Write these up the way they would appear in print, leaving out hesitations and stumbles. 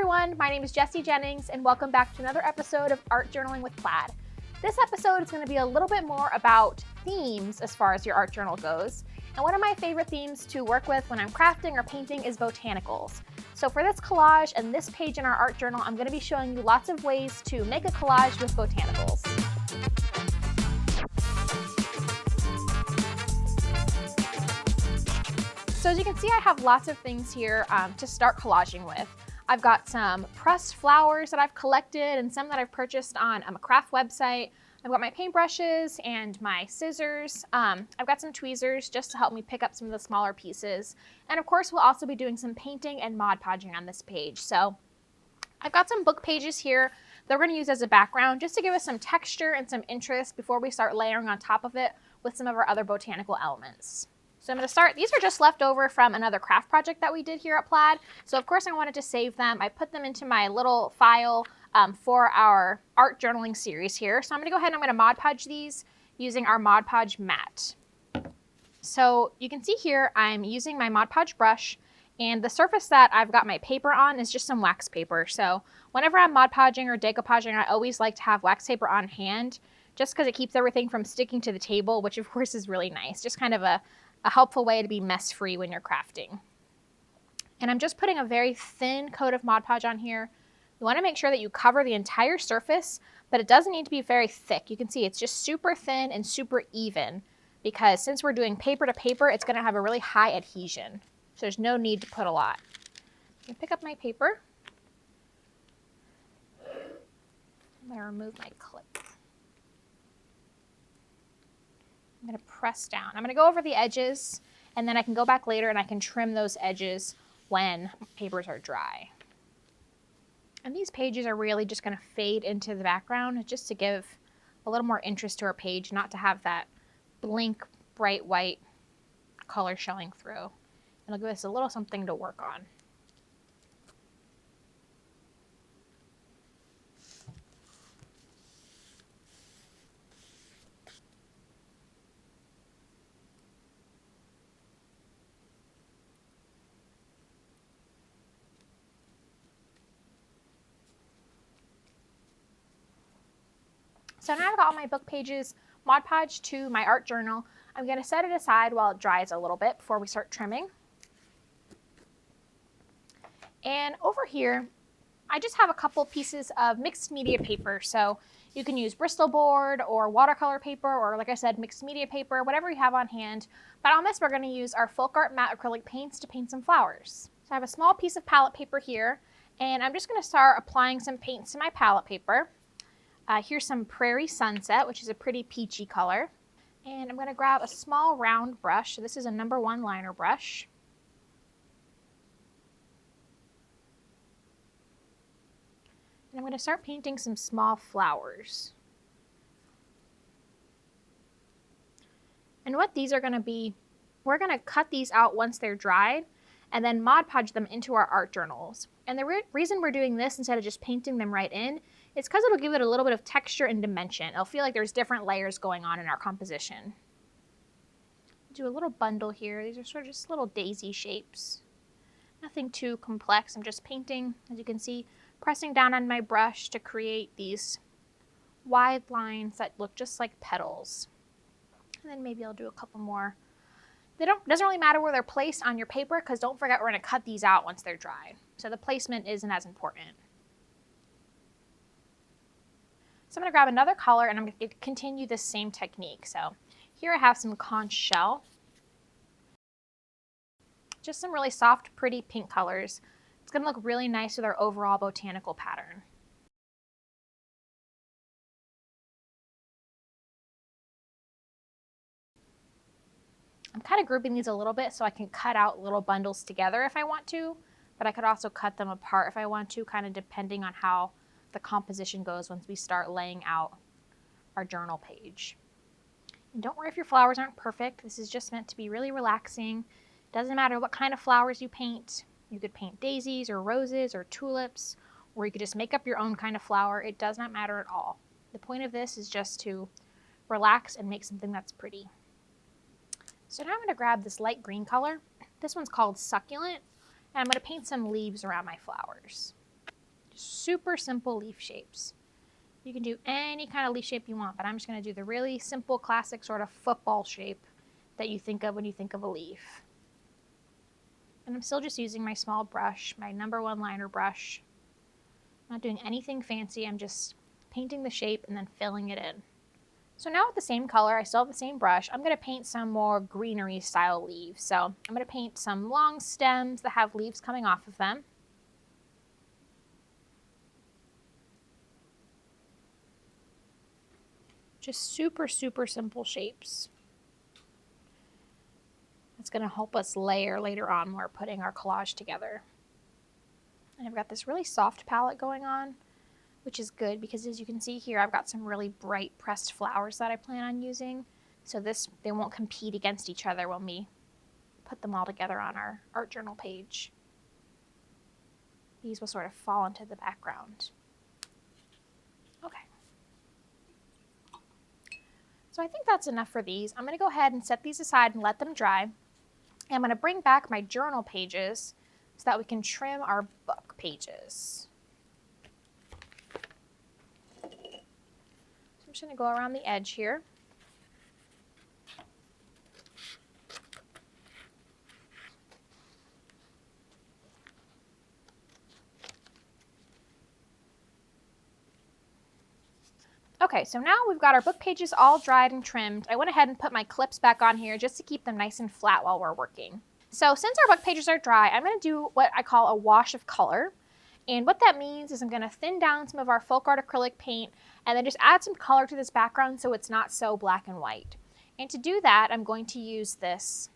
everyone, my name is Jessie Jennings and welcome back to another episode of Art Journaling with Plaid. This episode is going to be a little bit more about themes as far as your art journal goes. And one of my favorite themes to work with when I'm crafting or painting is botanicals. So for this collage and this page in our art journal, I'm going to be showing you lots of ways to make a collage with botanicals. So as you can see, I have lots of things here to start collaging with. I've got some pressed flowers that I've collected and some that I've purchased on a craft website. I've got my paintbrushes and my scissors. I've got some tweezers just to help me pick up some of the smaller pieces. And of course, we'll also be doing some painting and Mod Podging on this page. So I've got some book pages here that we're going to use as a background just to give us some texture and some interest before we start layering on top of it with some of our other botanical elements. So I'm going to start, these are just left over from another craft project that we did here at Plaid. So of course I wanted to save them. I put them into my little file for our art journaling series here. So I'm going to go ahead and I'm going to Mod Podge these using our Mod Podge mat. So you can see here I'm using my Mod Podge brush, and the surface that I've got my paper on is just some wax paper. So whenever I'm Mod Podging or decoupaging, I always like to have wax paper on hand just because it keeps everything from sticking to the table, which of course is really nice. Just kind of a helpful way to be mess-free when you're crafting. And I'm just putting a very thin coat of Mod Podge on here. You want to make sure that you cover the entire surface, but it doesn't need to be very thick. You can see it's just super thin and super even because since we're doing paper to paper, it's going to have a really high adhesion. So there's no need to put a lot. I'm going to pick up my paper. I'm going to remove my clip. I'm going to press down. I'm going to go over the edges, and then I can go back later and I can trim those edges when papers are dry. And these pages are really just going to fade into the background just to give a little more interest to our page, not to have that blink bright white color showing through. It'll give us a little something to work on. So now I've got all my book pages Mod Podged to my art journal. I'm going to set it aside while it dries a little bit before we start trimming. And over here, I just have a couple pieces of mixed media paper. So you can use Bristol board or watercolor paper, or like I said, mixed media paper, whatever you have on hand. But on this, we're going to use our FolkArt matte acrylic paints to paint some flowers. So I have a small piece of palette paper here, and I'm just going to start applying some paints to my palette paper. Here's some Prairie Sunset, which is a pretty peachy color. And I'm going to grab a small round brush. So this is a #1 liner brush. And I'm going to start painting some small flowers. And what these are going to be, we're going to cut these out once they're dried and then Mod Podge them into our art journals. And the reason we're doing this instead of just painting them right in is because it'll give it a little bit of texture and dimension. It'll feel like there's different layers going on in our composition. Do a little bundle here. These are sort of just little daisy shapes. Nothing too complex. I'm just painting, as you can see, pressing down on my brush to create these wide lines that look just like petals. And then maybe I'll do a couple more. Doesn't really matter where they're placed on your paper because don't forget we're going to cut these out once they're dry. So the placement isn't as important. So I'm going to grab another color and I'm going to continue this same technique. So here I have some conch shell. Just some really soft, pretty pink colors. It's going to look really nice with our overall botanical pattern. I'm kind of grouping these a little bit so I can cut out little bundles together if I want to, but I could also cut them apart if I want to, kind of depending on how the composition goes once we start laying out our journal page. And don't worry if your flowers aren't perfect. This is just meant to be really relaxing. Doesn't matter what kind of flowers you paint. You could paint daisies or roses or tulips, or you could just make up your own kind of flower. It does not matter at all. The point of this is just to relax and make something that's pretty. So now I'm going to grab this light green color. This one's called Succulent, and I'm going to paint some leaves around my flowers. Super simple leaf shapes. You can do any kind of leaf shape you want, but I'm just going to do the really simple, classic sort of football shape that you think of when you think of a leaf. And I'm still just using my small brush, my #1 liner brush. I'm not doing anything fancy. I'm just painting the shape and then filling it in. So now with the same color, I still have the same brush, I'm going to paint some more greenery style leaves. So I'm going to paint some long stems that have leaves coming off of them. Just super, super simple shapes. It's going to help us layer later on when we're putting our collage together. And I've got this really soft palette going on, which is good because as you can see here, I've got some really bright pressed flowers that I plan on using. So they won't compete against each other when we put them all together on our art journal page. These will sort of fall into the background. Okay. So I think that's enough for these. I'm going to go ahead and set these aside and let them dry. And I'm going to bring back my journal pages so that we can trim our book pages. So I'm just going to go around the edge here. Okay, so now we've got our book pages all dried and trimmed. I went ahead and put my clips back on here just to keep them nice and flat while we're working. So since our book pages are dry, I'm going to do what I call a wash of color. And what that means is I'm going to thin down some of our FolkArt acrylic paint and then just add some color to this background so it's not so black and white. And to do that, I'm going to use this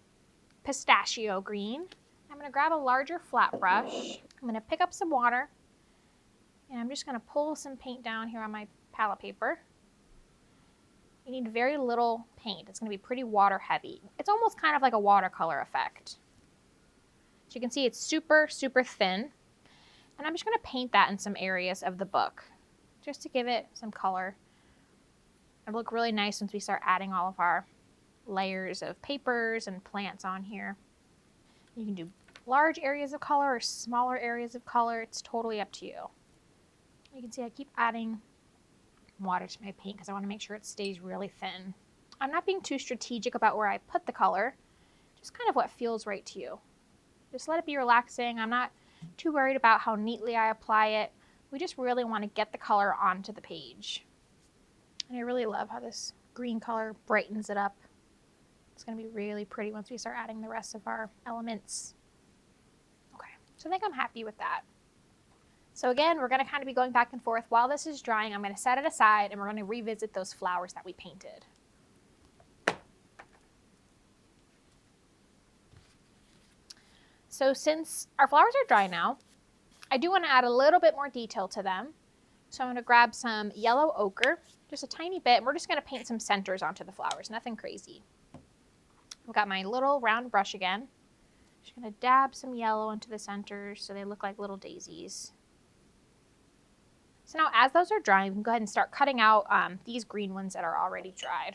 pistachio green. I'm going to grab a larger flat brush. I'm going to pick up some water and I'm just going to pull some paint down here on my palette paper. You need very little paint. It's going to be pretty water heavy. It's almost kind of like a watercolor effect. So you can see it's super, super thin. And I'm just going to paint that in some areas of the book just to give it some color. It'll look really nice once we start adding all of our layers of papers and plants on here. You can do large areas of color or smaller areas of color. It's totally up to you. You can see I keep adding water to my paint because I want to make sure it stays really thin. I'm not being too strategic about where I put the color, just kind of what feels right to you. Just let it be relaxing. I'm not too worried about how neatly I apply it. We just really want to get the color onto the page. And I really love how this green color brightens it up. It's going to be really pretty once we start adding the rest of our elements. Okay, so I think I'm happy with that. So again, we're going to kind of be going back and forth. While this is drying, I'm going to set it aside and we're going to revisit those flowers that we painted. So since our flowers are dry now, I do want to add a little bit more detail to them. So I'm going to grab some yellow ochre, just a tiny bit, and we're just going to paint some centers onto the flowers, nothing crazy. I've got my little round brush again. Just going to dab some yellow into the centers so they look like little daisies. So now as those are drying, we can go ahead and start cutting out these green ones that are already dried.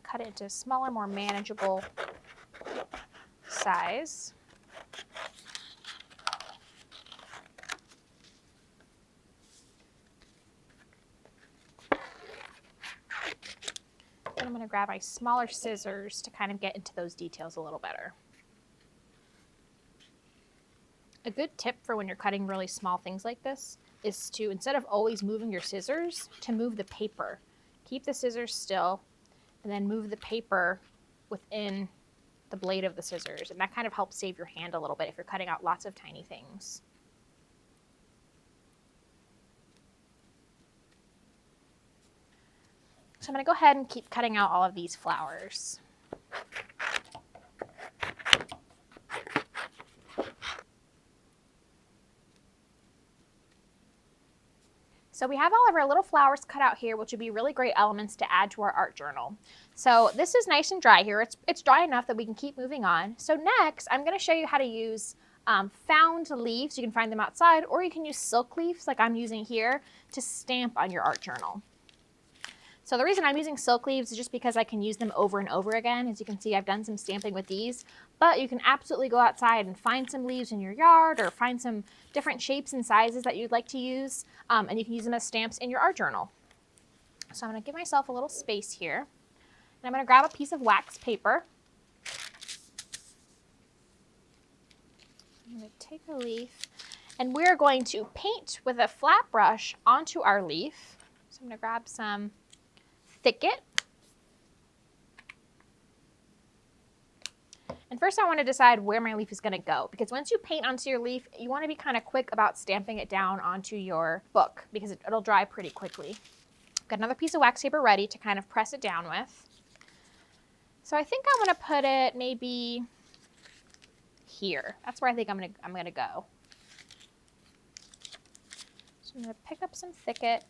Cut it into smaller, more manageable size. And I'm going to grab my smaller scissors to kind of get into those details a little better. A good tip for when you're cutting really small things like this is to, instead of always moving your scissors, to move the paper. Keep the scissors still and then move the paper within the blade of the scissors. And that kind of helps save your hand a little bit if you're cutting out lots of tiny things. So I'm going to go ahead and keep cutting out all of these flowers. So we have all of our little flowers cut out here, which would be really great elements to add to our art journal. So this is nice and dry here. It's dry enough that we can keep moving on. So next, I'm going to show you how to use found leaves. You can find them outside, or you can use silk leaves like I'm using here to stamp on your art journal. So the reason I'm using silk leaves is just because I can use them over and over again. As you can see, I've done some stamping with these, but you can absolutely go outside and find some leaves in your yard or find some different shapes and sizes that you'd like to use, and you can use them as stamps in your art journal. So I'm going to give myself a little space here, and I'm going to grab a piece of wax paper. I'm going to take a leaf, and we're going to paint with a flat brush onto our leaf. So I'm going to grab some Thicket. And first I want to decide where my leaf is going to go, because once you paint onto your leaf, you want to be kind of quick about stamping it down onto your book because it'll dry pretty quickly. Got another piece of wax paper ready to kind of press it down with. So I think I'm going to put it maybe here. That's where I think I'm going to go. So I'm going to pick up some Thicket.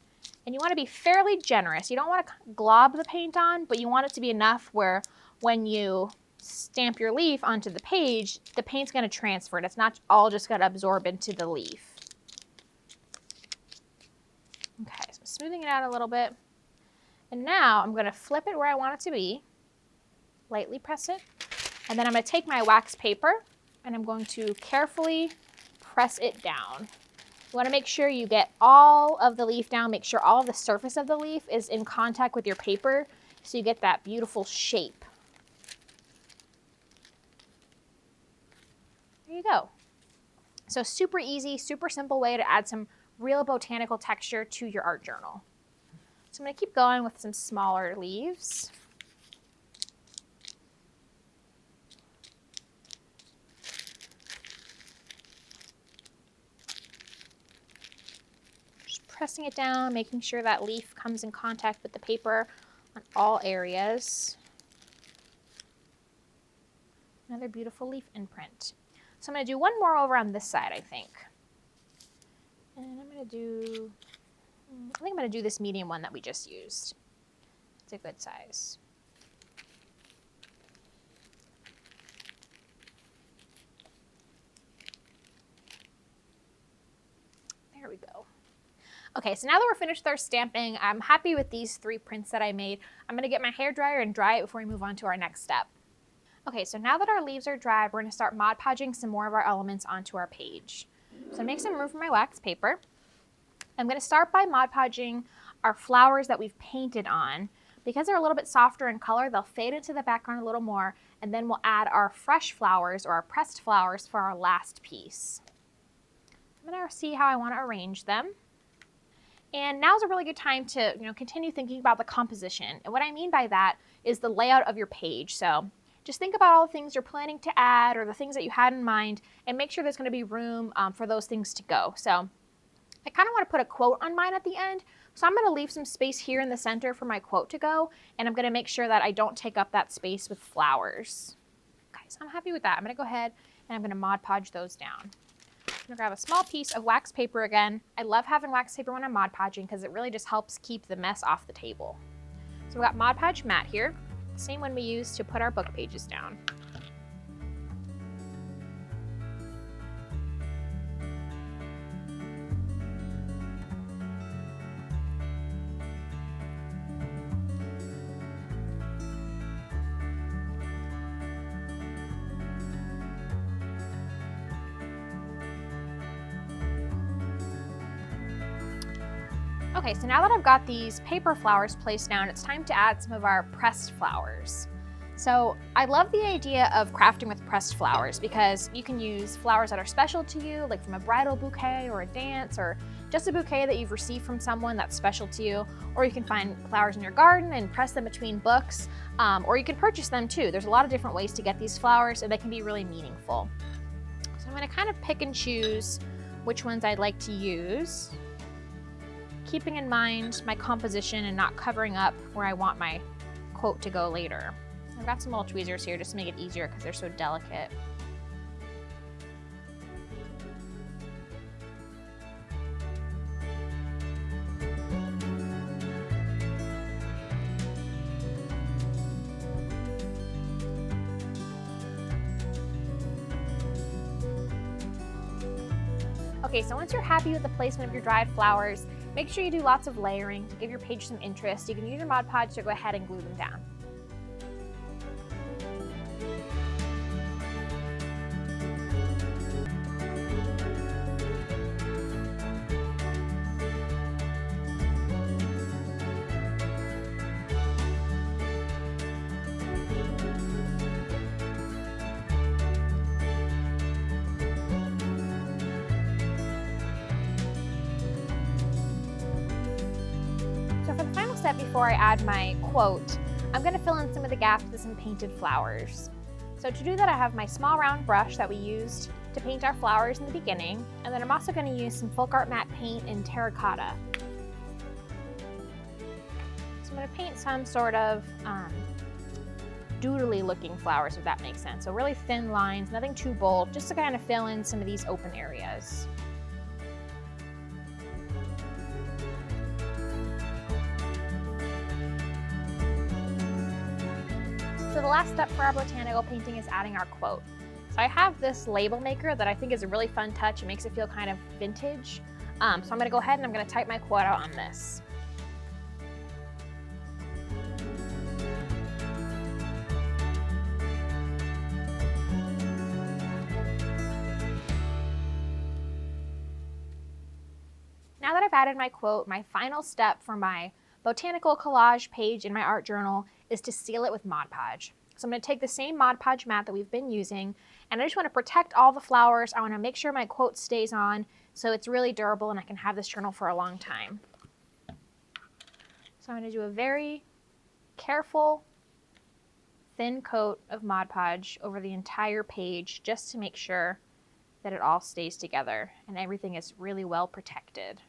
And you want to be fairly generous. You don't want to glob the paint on, but you want it to be enough where when you stamp your leaf onto the page, the paint's going to transfer. It's not all just going to absorb into the leaf. Okay, so I'm smoothing it out a little bit. And now I'm going to flip it where I want it to be, lightly press it, and then I'm going to take my wax paper and I'm going to carefully press it down. You want to make sure you get all of the leaf down, make sure all of the surface of the leaf is in contact with your paper so you get that beautiful shape. There you go. So super easy, super simple way to add some real botanical texture to your art journal. So I'm going to keep going with some smaller leaves. Pressing it down, making sure that leaf comes in contact with the paper on all areas. Another beautiful leaf imprint. So I'm going to do one more over on this side, I think. And I'm going to do, I think I'm going to do this medium one that we just used. It's a good size. There we go. Okay, so now that we're finished with our stamping, I'm happy with these 3 prints that I made. I'm going to get my hairdryer and dry it before we move on to our next step. Okay, so now that our leaves are dry, we're going to start Mod Podging some more of our elements onto our page. So make some room for my wax paper. I'm going to start by Mod Podging our flowers that we've painted on. Because they're a little bit softer in color, they'll fade into the background a little more, and then we'll add our fresh flowers or our pressed flowers for our last piece. I'm going to see how I want to arrange them. And now's a really good time to continue thinking about the composition. And what I mean by that is the layout of your page. So just think about all the things you're planning to add or the things that you had in mind and make sure there's going to be room for those things to go. So I kind of want to put a quote on mine at the end. So I'm going to leave some space here in the center for my quote to go. And I'm going to make sure that I don't take up that space with flowers. Okay, so I'm happy with that. I'm going to go ahead and I'm going to Mod Podge those down. I'm going to grab a small piece of wax paper again. I love having wax paper when I'm Mod Podging because it really just helps keep the mess off the table. So we've got Mod Podge matte here, same one we used to put our book pages down. Okay, so now that I've got these paper flowers placed down, it's time to add some of our pressed flowers. So I love the idea of crafting with pressed flowers because you can use flowers that are special to you, like from a bridal bouquet or a dance or just a bouquet that you've received from someone that's special to you, or you can find flowers in your garden and press them between books, or you can purchase them too. There's a lot of different ways to get these flowers and they can be really meaningful. So I'm going to kind of pick and choose which ones I'd like to use, keeping in mind my composition and not covering up where I want my quote to go later. I've got some little tweezers here just to make it easier because they're so delicate. Okay, so once you're happy with the placement of your dried flowers, Make sure you do lots of layering to give your page some interest. You can use your Mod Podge to go ahead and glue them down. So for the final step before I add my quote, I'm going to fill in some of the gaps with some painted flowers. So to do that, I have my small round brush that we used to paint our flowers in the beginning, and then I'm also going to use some FolkArt matte paint in terracotta. So I'm going to paint some sort of doodly looking flowers, if that makes sense. So really thin lines, nothing too bold, just to kind of fill in some of these open areas. So the last step for our botanical painting is adding our quote. So I have this label maker that I think is a really fun touch. It makes it feel kind of vintage. So I'm going to go ahead and I'm going to type my quote out on this. Now that I've added my quote, my final step for my botanical collage page in my art journal is to seal it with Mod Podge. So I'm going to take the same Mod Podge mat that we've been using, and I just want to protect all the flowers. I want to make sure my quote stays on so it's really durable and I can have this journal for a long time. So I'm going to do a very careful, thin coat of Mod Podge over the entire page just to make sure that it all stays together and everything is really well protected.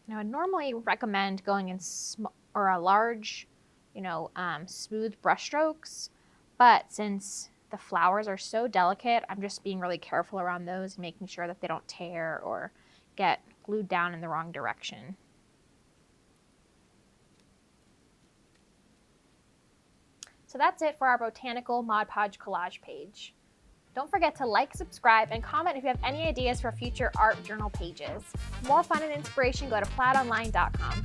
Now, I normally recommend going in large, smooth brush strokes, but since the flowers are so delicate, I'm just being really careful around those and making sure that they don't tear or get glued down in the wrong direction. So that's it for our botanical Mod Podge collage page. Don't forget to like, subscribe, and comment if you have any ideas for future art journal pages. For more fun and inspiration, go to plaidonline.com.